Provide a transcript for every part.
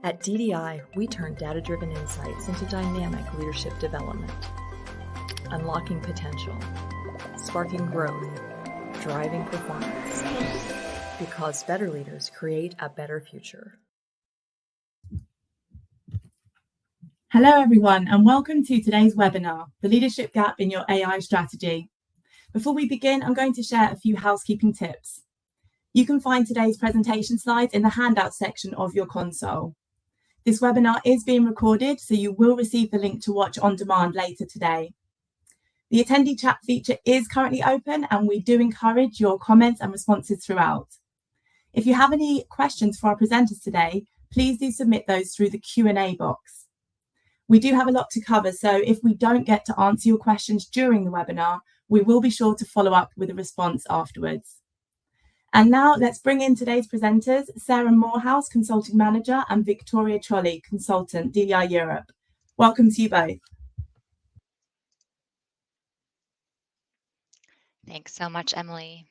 At DDI, we turn data-driven insights into dynamic leadership development, unlocking potential, sparking growth, driving performance, because better leaders create a better future. Hello everyone, and welcome to today's webinar, The Leadership Gap in Your AI Strategy. Before we begin, I'm going to share a few housekeeping tips. You can find today's presentation slides in the handout section of your console. This webinar is being recorded, so you will receive the link to watch on demand later today. The attendee chat feature is currently open, and we do encourage your comments and responses throughout. If you have any questions for our presenters today, please do submit those through the Q&A box. We do have a lot to cover, so if we don't get to answer your questions during the webinar, we will be sure to follow up with a response afterwards. And now let's bring in today's presenters, Sarah Morehouse, Consulting Manager, and Victoria Trolley, Consultant, DDI Europe. Welcome to you both. Thanks so much, Emily.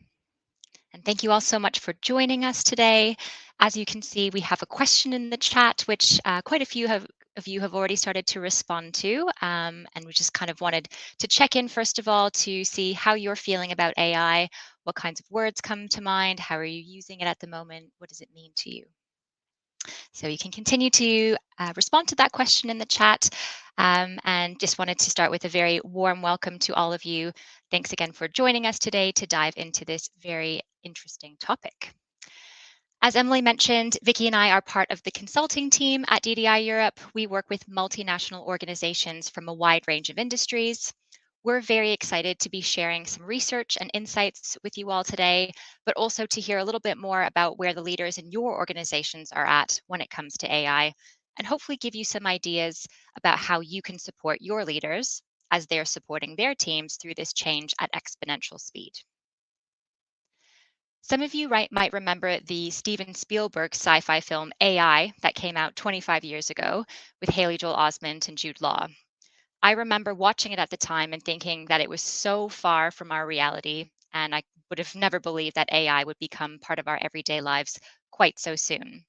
And thank you all so much for joining us today. As you can see, we have a question in the chat, which quite a few of you have already started to respond to. And we just kind of wanted to check in, first of all, to see how you're feeling about AI. What kinds of words come to mind? How are you using it at the moment? What does it mean to you? So you can continue to respond to that question in the chat. And just wanted to start with a very warm welcome to all of you. Thanks again for joining us today to dive into this very interesting topic. As Emily mentioned, Vicky and I are part of the consulting team at DDI Europe. We work with multinational organizations from a wide range of industries. We're very excited to be sharing some research and insights with you all today, but also to hear a little bit more about where the leaders in your organizations are at when it comes to AI, and hopefully give you some ideas about how you can support your leaders as they're supporting their teams through this change at exponential speed. Some of you might remember the Steven Spielberg sci-fi film AI that came out 25 years ago with Haley Joel Osment and Jude Law. I remember watching it at the time and thinking that it was so far from our reality, and I would have never believed that AI would become part of our everyday lives quite so soon.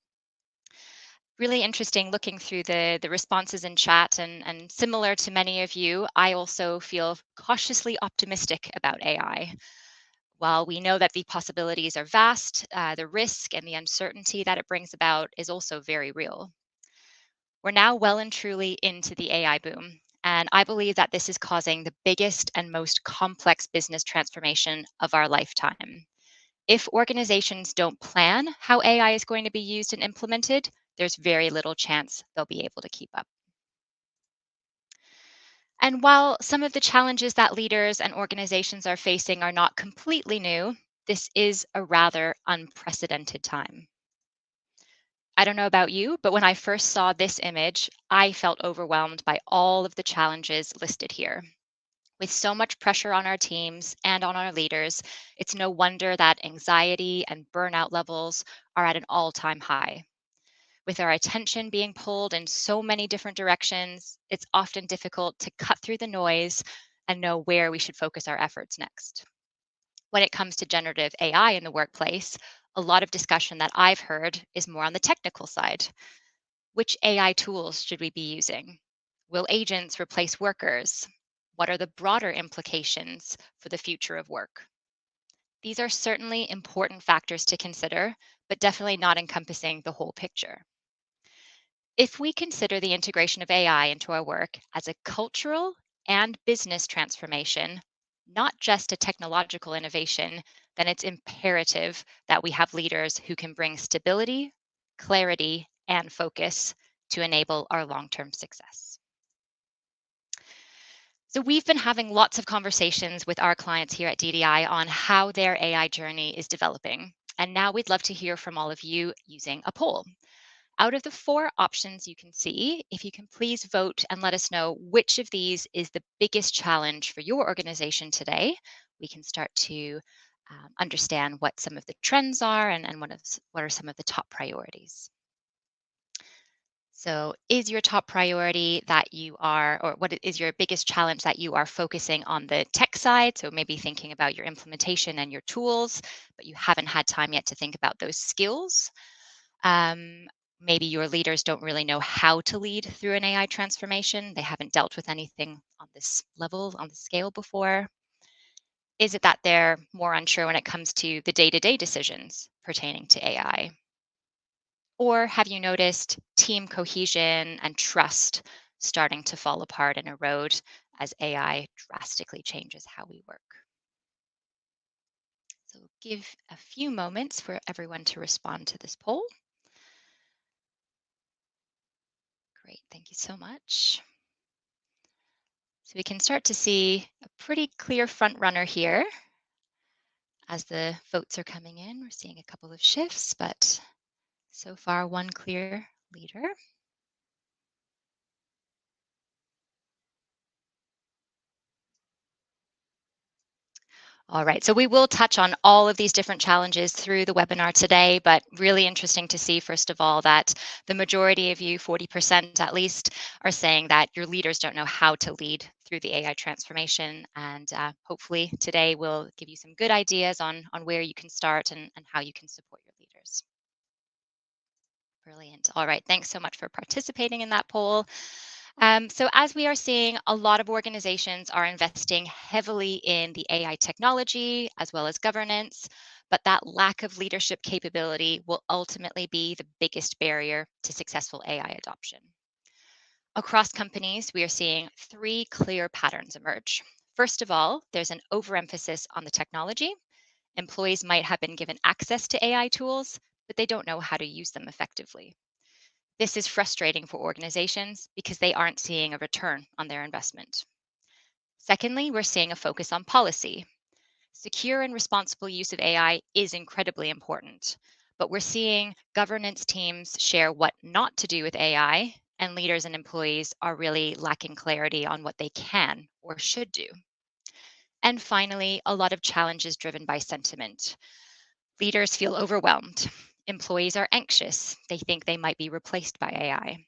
Really interesting looking through the responses in chat, and similar to many of you, I also feel cautiously optimistic about AI. While we know that the possibilities are vast, the risk and the uncertainty that it brings about is also very real. We're now well and truly into the AI boom, and I believe that this is causing the biggest and most complex business transformation of our lifetime. If organizations don't plan how AI is going to be used and implemented, there's very little chance they'll be able to keep up. And while some of the challenges that leaders and organizations are facing are not completely new, this is a rather unprecedented time. I don't know about you, but when I first saw this image, I felt overwhelmed by all of the challenges listed here. With so much pressure on our teams and on our leaders, it's no wonder that anxiety and burnout levels are at an all-time high. With our attention being pulled in so many different directions, it's often difficult to cut through the noise and know where we should focus our efforts next. When it comes to generative AI in the workplace, a lot of discussion that I've heard is more on the technical side. Which AI tools should we be using? Will agents replace workers? What are the broader implications for the future of work? These are certainly important factors to consider, but definitely not encompassing the whole picture. If we consider the integration of AI into our work as a cultural and business transformation, not just a technological innovation, then it's imperative that we have leaders who can bring stability, clarity, and focus to enable our long-term success. So we've been having lots of conversations with our clients here at DDI on how their AI journey is developing. And now we'd love to hear from all of you using a poll. Out of the 4 options you can see, if you can please vote and let us know which of these is the biggest challenge for your organization today, we can start to understand what some of the trends are and what are some of the top priorities. So is your top priority that you are, or what is your biggest challenge that you are focusing on the tech side? So maybe thinking about your implementation and your tools, but you haven't had time yet to think about those skills. maybe your leaders don't really know how to lead through an AI transformation. They haven't dealt with anything on this level, on the scale before. Is it that they're more unsure when it comes to the day-to-day decisions pertaining to AI? Or have you noticed team cohesion and trust starting to fall apart and erode as AI drastically changes how we work? So give a few moments for everyone to respond to this poll. Great, thank you so much. So we can start to see a pretty clear front runner here. As the votes are coming in, we're seeing a couple of shifts, but so far one clear leader. All right, so we will touch on all of these different challenges through the webinar today, but really interesting to see, first of all, that the majority of you, 40% at least, are saying that your leaders don't know how to lead through the AI transformation. And hopefully today will give you some good ideas on where you can start and how you can support your leaders. Brilliant. All right, thanks so much for participating in that poll. So as we are seeing, a lot of organizations are investing heavily in the AI technology as well as governance, but that lack of leadership capability will ultimately be the biggest barrier to successful AI adoption. Across companies, we are seeing three clear patterns emerge. First of all, there's an overemphasis on the technology. Employees might have been given access to AI tools, but they don't know how to use them effectively. This is frustrating for organizations because they aren't seeing a return on their investment. Secondly, we're seeing a focus on policy. Secure and responsible use of AI is incredibly important, but we're seeing governance teams share what not to do with AI, and leaders and employees are really lacking clarity on what they can or should do. And finally, a lot of challenges driven by sentiment. Leaders feel overwhelmed. Employees are anxious. They think they might be replaced by AI.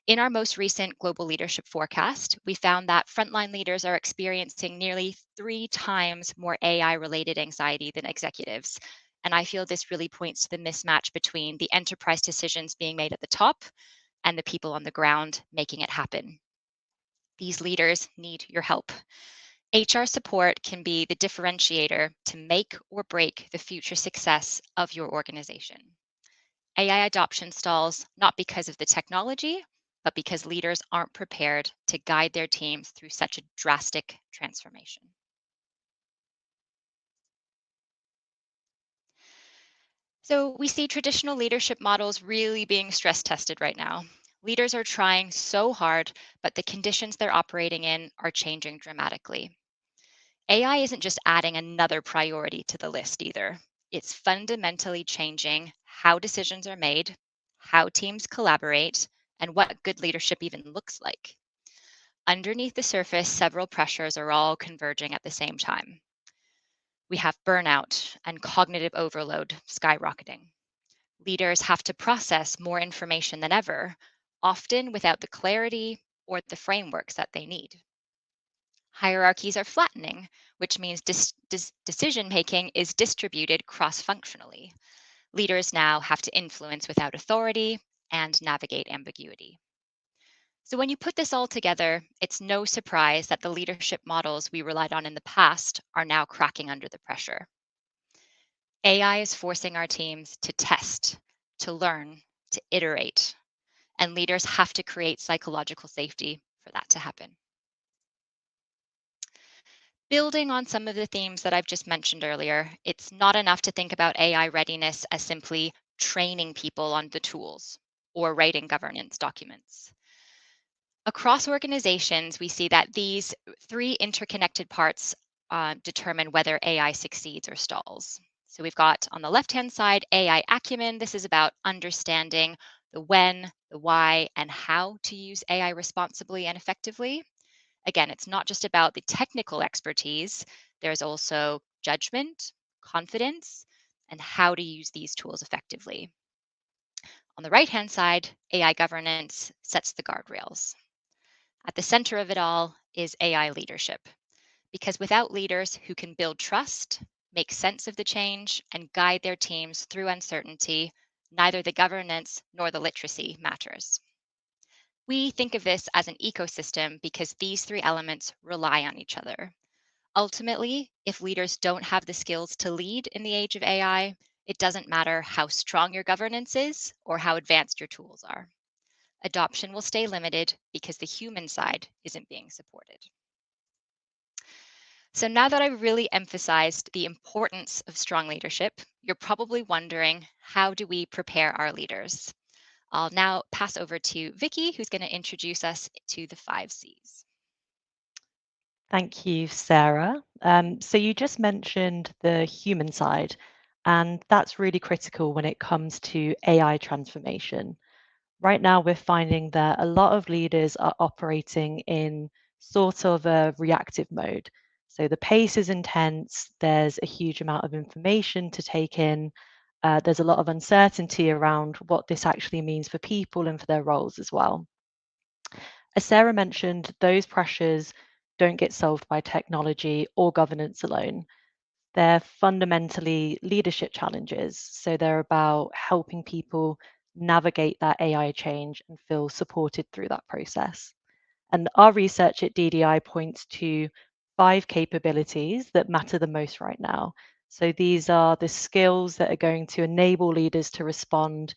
In our most recent global leadership forecast, we found that frontline leaders are experiencing nearly 3 times more AI related anxiety than executives. And I feel this really points to the mismatch between the enterprise decisions being made at the top and the people on the ground making it happen. These leaders need your help. HR support can be the differentiator to make or break the future success of your organization. AI adoption stalls not because of the technology, but because leaders aren't prepared to guide their teams through such a drastic transformation. So we see traditional leadership models really being stress tested right now. Leaders are trying so hard, but the conditions they're operating in are changing dramatically. AI isn't just adding another priority to the list either. It's fundamentally changing how decisions are made, how teams collaborate, and what good leadership even looks like. Underneath the surface, several pressures are all converging at the same time. We have burnout and cognitive overload skyrocketing. Leaders have to process more information than ever, often without the clarity or the frameworks that they need. Hierarchies are flattening, which means decision making is distributed cross functionally. Leaders now have to influence without authority and navigate ambiguity. So, when you put this all together, it's no surprise that the leadership models we relied on in the past are now cracking under the pressure. AI is forcing our teams to test, to learn, to iterate, and leaders have to create psychological safety for that to happen. Building on some of the themes that I've just mentioned earlier, it's not enough to think about AI readiness as simply training people on the tools or writing governance documents. Across organizations, we see that these three interconnected parts determine whether AI succeeds or stalls. So we've got on the left-hand side, AI acumen. This is about understanding the when, the why, and how to use AI responsibly and effectively. Again, it's not just about the technical expertise, there's also judgment, confidence, and how to use these tools effectively. On the right-hand side, AI governance sets the guardrails. At the center of it all is AI leadership, because without leaders who can build trust, make sense of the change, and guide their teams through uncertainty, Neither the governance nor the literacy matters. We think of this as an ecosystem because these three elements rely on each other. Ultimately, if leaders don't have the skills to lead in the age of AI, it doesn't matter how strong your governance is or how advanced your tools are. Adoption will stay limited because the human side isn't being supported. So now that I've really emphasized the importance of strong leadership, you're probably wondering, how do we prepare our leaders? I'll now pass over to Vicky, who's going to introduce us to the 5 Cs. Thank you, Sarah. So you just mentioned the human side, and that's really critical when it comes to AI transformation. Right now, we're finding that a lot of leaders are operating in sort of a reactive mode. So the pace is intense, there's a huge amount of information to take in, there's a lot of uncertainty around what this actually means for people and for their roles as well. As Sarah mentioned, those pressures don't get solved by technology or governance alone. They're fundamentally leadership challenges. So they're about helping people navigate that AI change and feel supported through that process. And our research at DDI points to 5 capabilities that matter the most right now. So these are the skills that are going to enable leaders to respond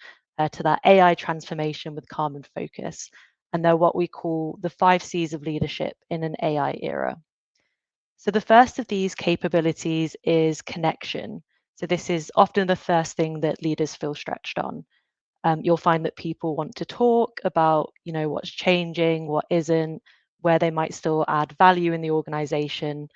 to that AI transformation with calm and focus. And they're what we call the 5 Cs of leadership in an AI era. So the first of these capabilities is connection. So this is often the first thing that leaders feel stretched on. You'll find that people want to talk about, what's changing, what isn't, where they might still add value in the organization.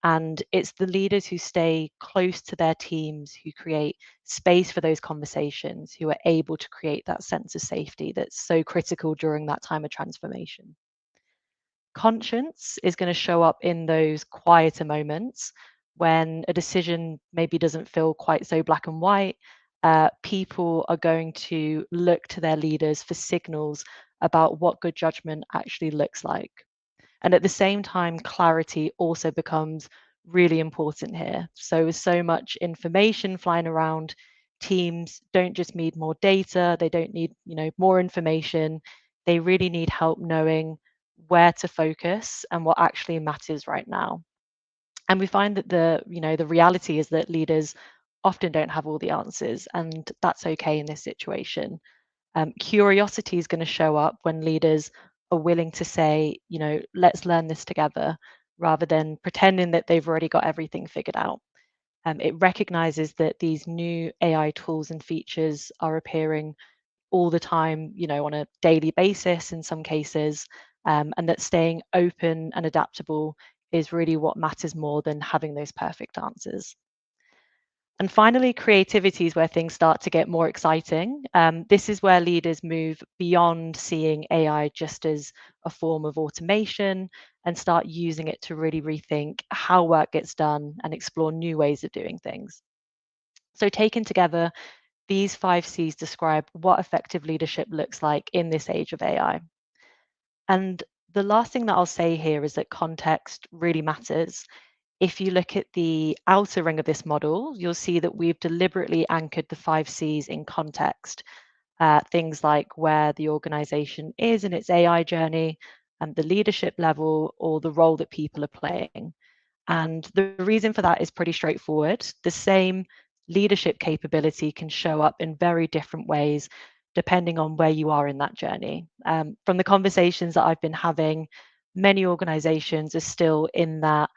And it's the leaders who stay close to their teams, who create space for those conversations, who are able to create that sense of safety that's so critical during that time of transformation. Conscience is going to show up in those quieter moments when a decision maybe doesn't feel quite so black and white. People are going to look to their leaders for signals about what good judgment actually looks like. And at the same time, clarity also becomes really important here. So, with so much information flying around, teams don't just need more data, they don't need, more information. They really need help knowing where to focus and what actually matters right now. And we find that the reality is that leaders often don't have all the answers, and that's okay in this situation. Curiosity is going to show up when leaders are willing to say, let's learn this together, rather than pretending that they've already got everything figured out. It recognizes that these new AI tools and features are appearing all the time, on a daily basis in some cases, and that staying open and adaptable is really what matters more than having those perfect answers. And finally, creativity is where things start to get more exciting. This is where leaders move beyond seeing AI just as a form of automation and start using it to really rethink how work gets done and explore new ways of doing things. So, taken together, these 5 Cs describe what effective leadership looks like in this age of AI. And the last thing that I'll say here is that context really matters. If you look at the outer ring of this model, you'll see that we've deliberately anchored the 5 Cs in context. Things like where the organization is in its AI journey, and the leadership level, or the role that people are playing. And the reason for that is pretty straightforward. The same leadership capability can show up in very different ways depending on where you are in that journey. From the conversations that I've been having, many organizations are still in that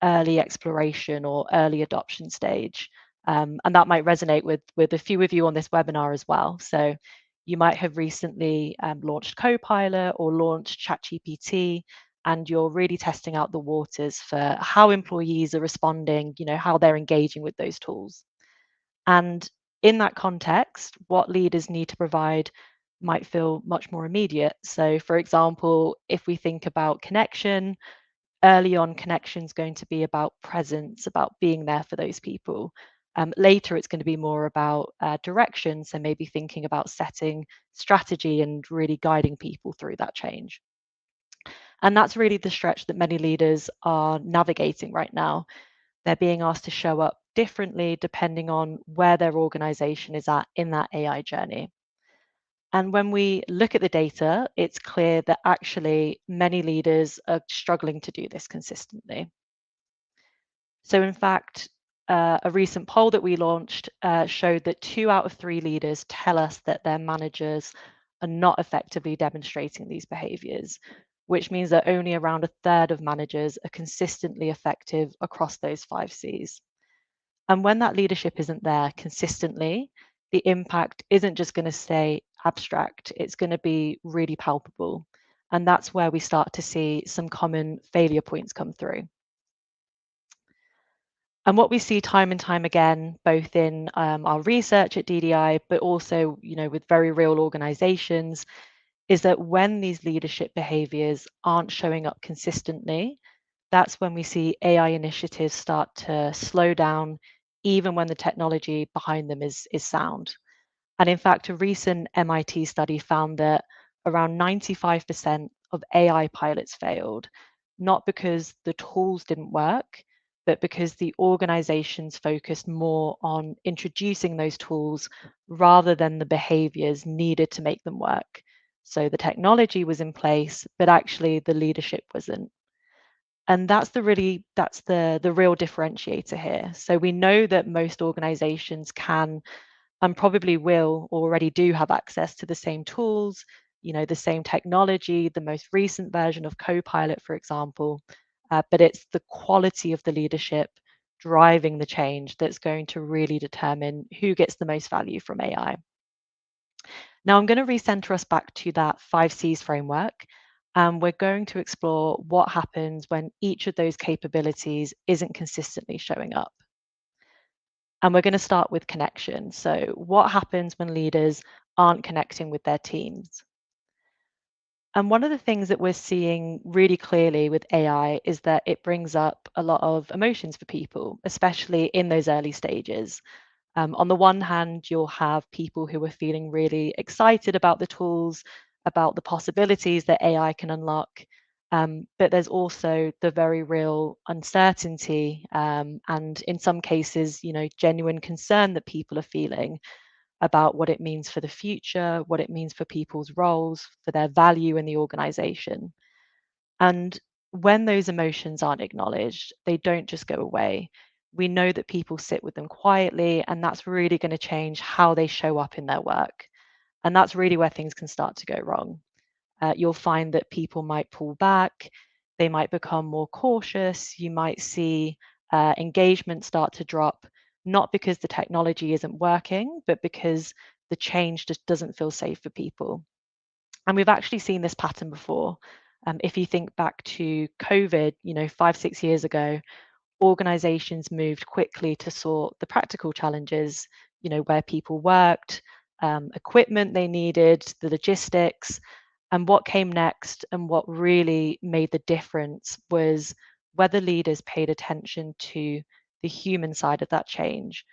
early exploration or early adoption stage. And that might resonate with a few of you on this webinar as well. So you might have recently launched Copilot or launched ChatGPT, and you're really testing out the waters for how employees are responding, how they're engaging with those tools. And in that context, what leaders need to provide might feel much more immediate. So, for example, if we think about connection, early on, connection is going to be about presence, about being there for those people. Later, it's going to be more about direction. So maybe thinking about setting strategy and really guiding people through that change. And that's really the stretch that many leaders are navigating right now. They're being asked to show up differently depending on where their organization is at in that AI journey. And when we look at the data, it's clear that actually many leaders are struggling to do this consistently. So, in fact, a recent poll that we launched showed that 2 out of 3 leaders tell us that their managers are not effectively demonstrating these behaviors, which means that only around a third of managers are consistently effective across those 5 Cs. And when that leadership isn't there consistently, the impact isn't just going to stay abstract, it's going to be really palpable. And that's where we start to see some common failure points come through. And what we see time and time again, both in our research at DDI, but also, with very real organizations, is that when these leadership behaviors aren't showing up consistently, that's when we see AI initiatives start to slow down, even when the technology behind them is sound. And in fact, a recent MIT study found that around 95% of AI pilots failed, not because the tools didn't work, but because the organizations focused more on introducing those tools rather than the behaviors needed to make them work. So the technology was in place, but actually the leadership wasn't. And that's the real differentiator here. So we know that most organizations can and probably will already do have access to the same tools, the same technology, the most recent version of Copilot, for example. But it's the quality of the leadership driving the change that's going to really determine who gets the most value from AI. Now, I'm going to recenter us back to that 5 Cs framework, and we're going to explore what happens when each of those capabilities isn't consistently showing up. And we're going to start with connection. So, what happens when leaders aren't connecting with their teams? And one of the things that we're seeing really clearly with AI is that it brings up a lot of emotions for people, especially in those early stages. On the one hand, you'll have people who are feeling really excited about the tools, about the possibilities that AI can unlock. But there's also the very real uncertainty, and in some cases, genuine concern that people are feeling about what it means for the future, what it means for people's roles, for their value in the organization. And when those emotions aren't acknowledged, they don't just go away. We know that people sit with them quietly, and that's really going to change how they show up in their work. And that's really where things can start to go wrong. You'll find that people might pull back, they might become more cautious, you might see engagement start to drop, not because the technology isn't working, but because the change just doesn't feel safe for people. And we've actually seen this pattern before. If you think back to COVID, 5, 6 years ago, organizations moved quickly to sort the practical challenges, where people worked, equipment they needed, the logistics. And what came next and what really made the difference was whether leaders paid attention to the human side of that change.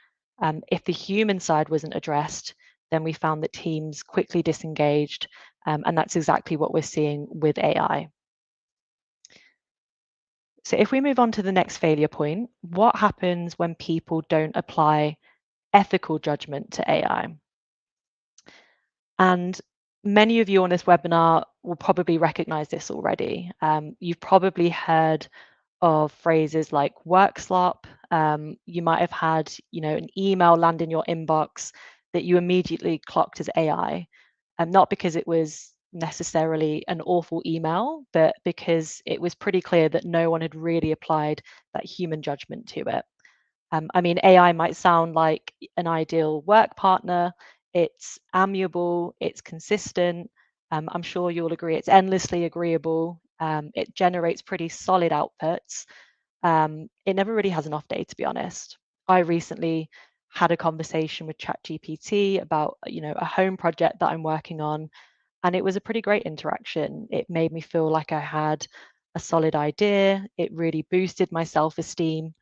If the human side wasn't addressed, then we found that teams quickly disengaged. And that's exactly what we're seeing with AI. So if we move on to the next failure point, what happens when people don't apply ethical judgment to AI? And many of you on this webinar will probably recognize this already. You've probably heard of phrases like work slop. You might have had, an email land in your inbox that you immediately clocked as AI, not because it was necessarily an awful email, but because it was pretty clear that no one had really applied that human judgment to it. I mean, AI might sound like an ideal work partner. It's amiable, it's consistent. I'm sure you'll agree it's endlessly agreeable. It generates pretty solid outputs. It never really has an off day, to be honest. I recently had a conversation with ChatGPT about, a home project that I'm working on, and it was a pretty great interaction. It made me feel like I had a solid idea. It really boosted my self-esteem,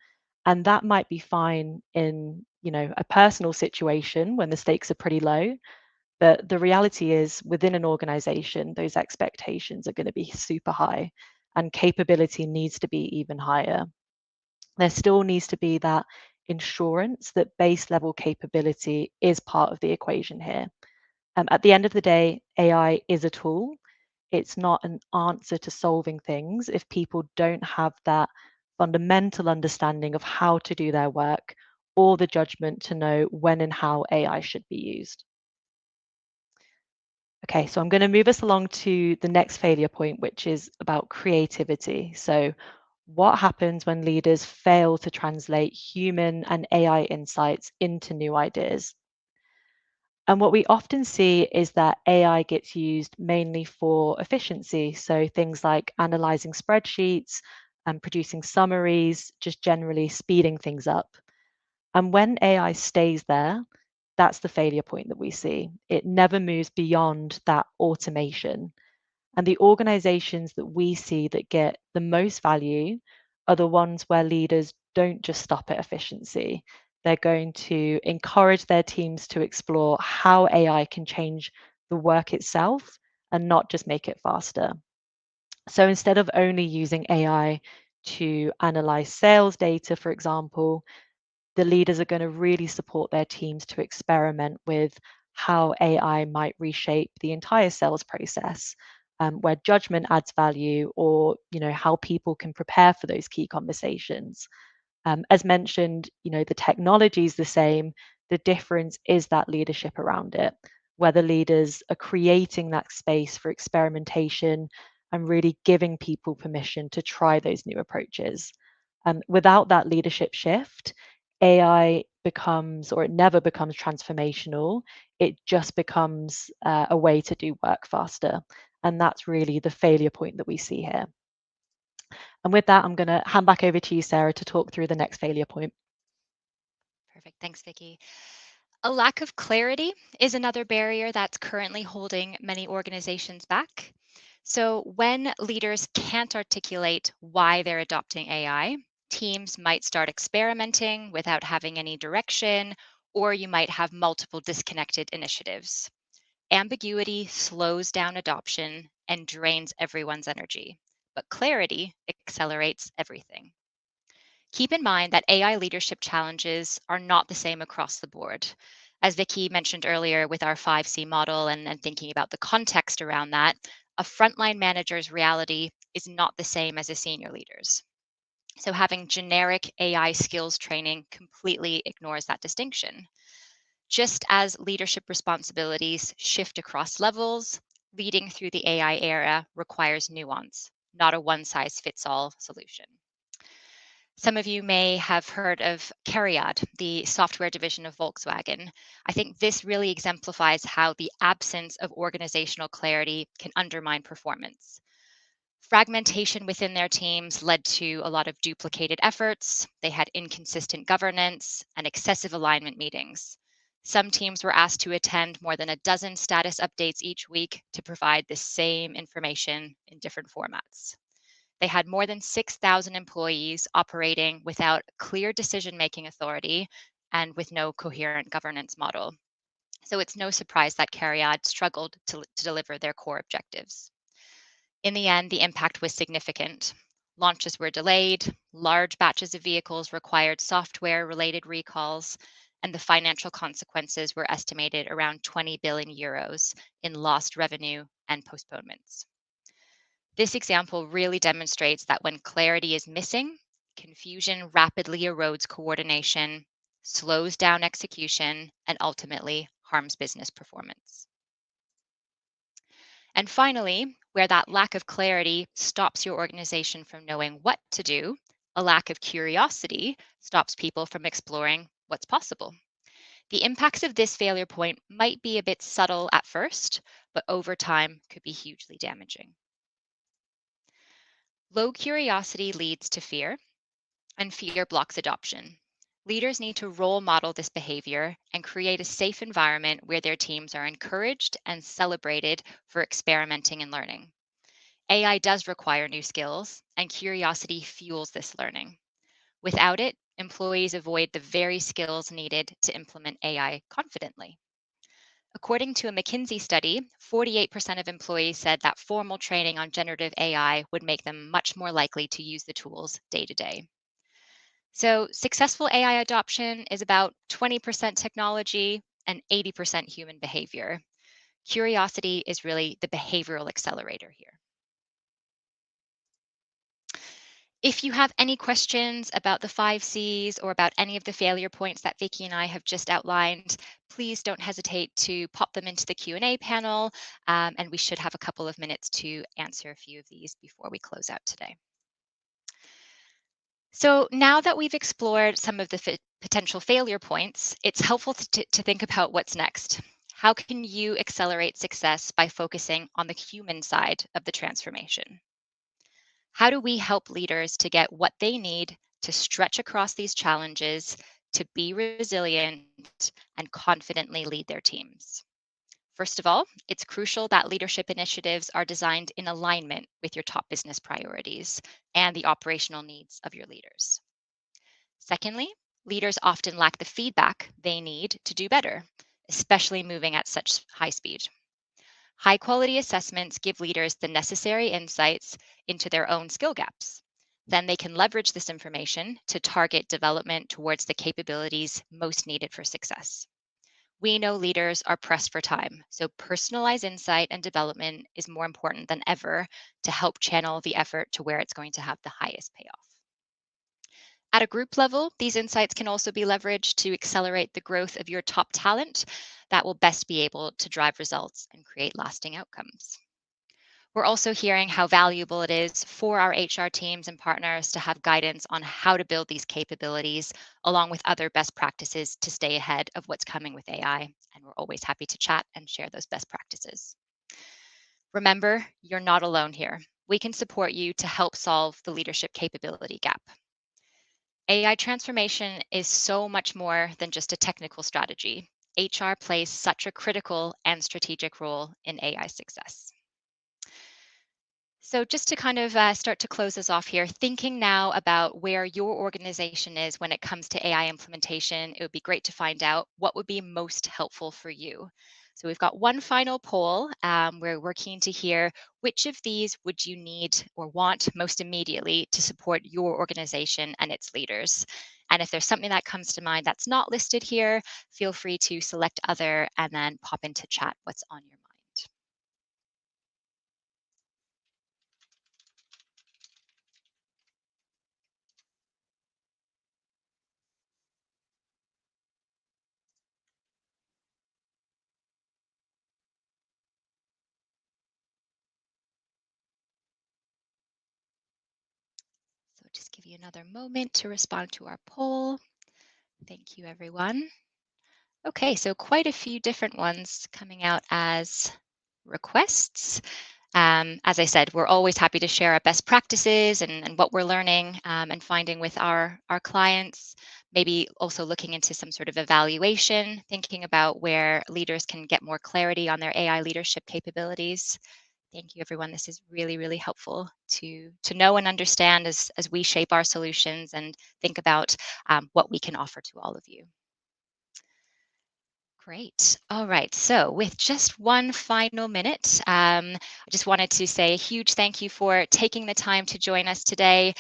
and that might be fine in, a personal situation when the stakes are pretty low. But the reality is, within an organization, those expectations are going to be super high, and capability needs to be even higher. There still needs to be that ensurance that base level capability is part of the equation here. At the end of the day, AI is a tool. It's not an answer to solving things if people don't have that fundamental understanding of how to do their work or the judgment to know when and how AI should be used. Okay, so I'm going to move us along to the next failure point, which is about creativity. So, what happens when leaders fail to translate human and AI insights into new ideas? And what we often see is that AI gets used mainly for efficiency. So, things like analyzing spreadsheets and producing summaries, just generally speeding things up. And when AI stays there, that's the failure point that we see. It never moves beyond that automation. And the organizations that we see that get the most value are the ones where leaders don't just stop at efficiency. They're going to encourage their teams to explore how AI can change the work itself and not just make it faster. So instead of only using AI to analyze sales data, for example, the leaders are going to really support their teams to experiment with how AI might reshape the entire sales process, where judgment adds value, or how people can prepare for those key conversations. As mentioned, the technology is the same. The difference is that leadership around it, whether leaders are creating that space for experimentation and really giving people permission to try those new approaches. Without that leadership shift, AI becomes, or it never becomes transformational. It just becomes a way to do work faster. And that's really the failure point that we see here. And with that, I'm going to hand back over to you, Sarah, to talk through the next failure point. Perfect. Thanks, Vicky. A lack of clarity is another barrier that's currently holding many organizations back. So, when leaders can't articulate why they're adopting AI, teams might start experimenting without having any direction, or you might have multiple disconnected initiatives. Ambiguity slows down adoption and drains everyone's energy, but clarity accelerates everything. Keep in mind that AI leadership challenges are not the same across the board. As Vicky mentioned earlier with our 5C model and thinking about the context around that, a frontline manager's reality is not the same as a senior leader's. So having generic AI skills training completely ignores that distinction. Just as leadership responsibilities shift across levels, leading through the AI era requires nuance, not a one size fits all solution. Some of you may have heard of Cariad, the software division of Volkswagen. I think this really exemplifies how the absence of organizational clarity can undermine performance. Fragmentation within their teams led to a lot of duplicated efforts. They had inconsistent governance and excessive alignment meetings. Some teams were asked to attend more than a dozen status updates each week to provide the same information in different formats. They had more than 6,000 employees operating without clear decision-making authority and with no coherent governance model. So it's no surprise that Cariad struggled to deliver their core objectives. In the end, the impact was significant. Launches were delayed, large batches of vehicles required software-related recalls, and the financial consequences were estimated around 20 billion euros in lost revenue and postponements. This example really demonstrates that when clarity is missing, confusion rapidly erodes coordination, slows down execution, and ultimately harms business performance. And finally, where that lack of clarity stops your organization from knowing what to do, a lack of curiosity stops people from exploring what's possible. The impacts of this failure point might be a bit subtle at first, but over time could be hugely damaging. Low curiosity leads to fear, and fear blocks adoption. Leaders need to role model this behavior and create a safe environment where their teams are encouraged and celebrated for experimenting and learning. AI does require new skills, and curiosity fuels this learning. Without it, employees avoid the very skills needed to implement AI confidently. According to a McKinsey study, 48% of employees said that formal training on generative AI would make them much more likely to use the tools day to day. So successful AI adoption is about 20% technology and 80% human behavior. Curiosity is really the behavioral accelerator here. If you have any questions about the 5 Cs or about any of the failure points that Vicky and I have just outlined, please don't hesitate to pop them into the Q&A panel, and we should have a couple of minutes to answer a few of these before we close out today. So now that we've explored some of the potential failure points, it's helpful to think about what's next. How can you accelerate success by focusing on the human side of the transformation? How do we help leaders to get what they need to stretch across these challenges, to be resilient, and confidently lead their teams? First of all, it's crucial that leadership initiatives are designed in alignment with your top business priorities and the operational needs of your leaders. Secondly, leaders often lack the feedback they need to do better, especially moving at such high speed. High quality assessments give leaders the necessary insights into their own skill gaps. Then they can leverage this information to target development towards the capabilities most needed for success. We know leaders are pressed for time, so personalized insight and development is more important than ever to help channel the effort to where it's going to have the highest payoff. At a group level, these insights can also be leveraged to accelerate the growth of your top talent that will best be able to drive results and create lasting outcomes. We're also hearing how valuable it is for our HR teams and partners to have guidance on how to build these capabilities, along with other best practices to stay ahead of what's coming with AI. And we're always happy to chat and share those best practices. Remember, you're not alone here. We can support you to help solve the leadership capability gap. AI transformation is so much more than just a technical strategy. HR plays such a critical and strategic role in AI success. So just to kind of start to close us off here, thinking now about where your organization is when it comes to AI implementation, it would be great to find out what would be most helpful for you. So we've got one final poll where we're keen to hear which of these would you need or want most immediately to support your organization and its leaders. And if there's something that comes to mind that's not listed here, feel free to select other and then pop into chat what's on your mind. So just give you another moment to respond to our poll. Thank you, everyone. Okay, so quite a few different ones coming out as requests. As I said, we're always happy to share our best practices and what we're learning and finding with our clients. Maybe also looking into some sort of evaluation, thinking about where leaders can get more clarity on their AI leadership capabilities. Thank you, everyone. This is really, really helpful to know and understand as we shape our solutions and think about what we can offer to all of you. Great. All right. So, with just one final minute, I just wanted to say a huge thank you for taking the time to join us today.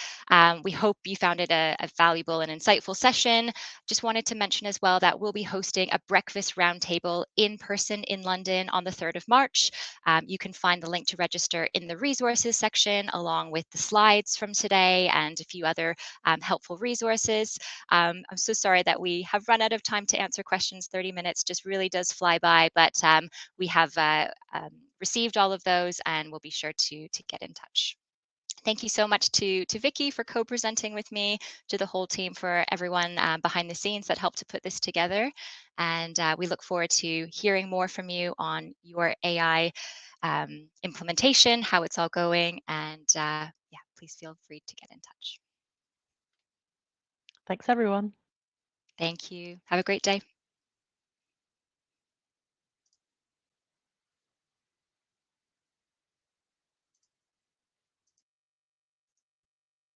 We hope you found it a valuable and insightful session. Just wanted to mention as well that we'll be hosting a breakfast roundtable in person in London on the 3rd of March. You can find the link to register in the resources section, along with the slides from today and a few other helpful resources. I'm so sorry that we have run out of time to answer questions. 30 minutes just really does fly by, but we have received all of those and we'll be sure to get in touch. Thank you so much to Vicky for co-presenting with me, to the whole team, for everyone behind the scenes that helped to put this together. And we look forward to hearing more from you on your AI implementation, how it's all going, and yeah, please feel free to get in touch. Thanks, everyone. Thank you. Have a great day.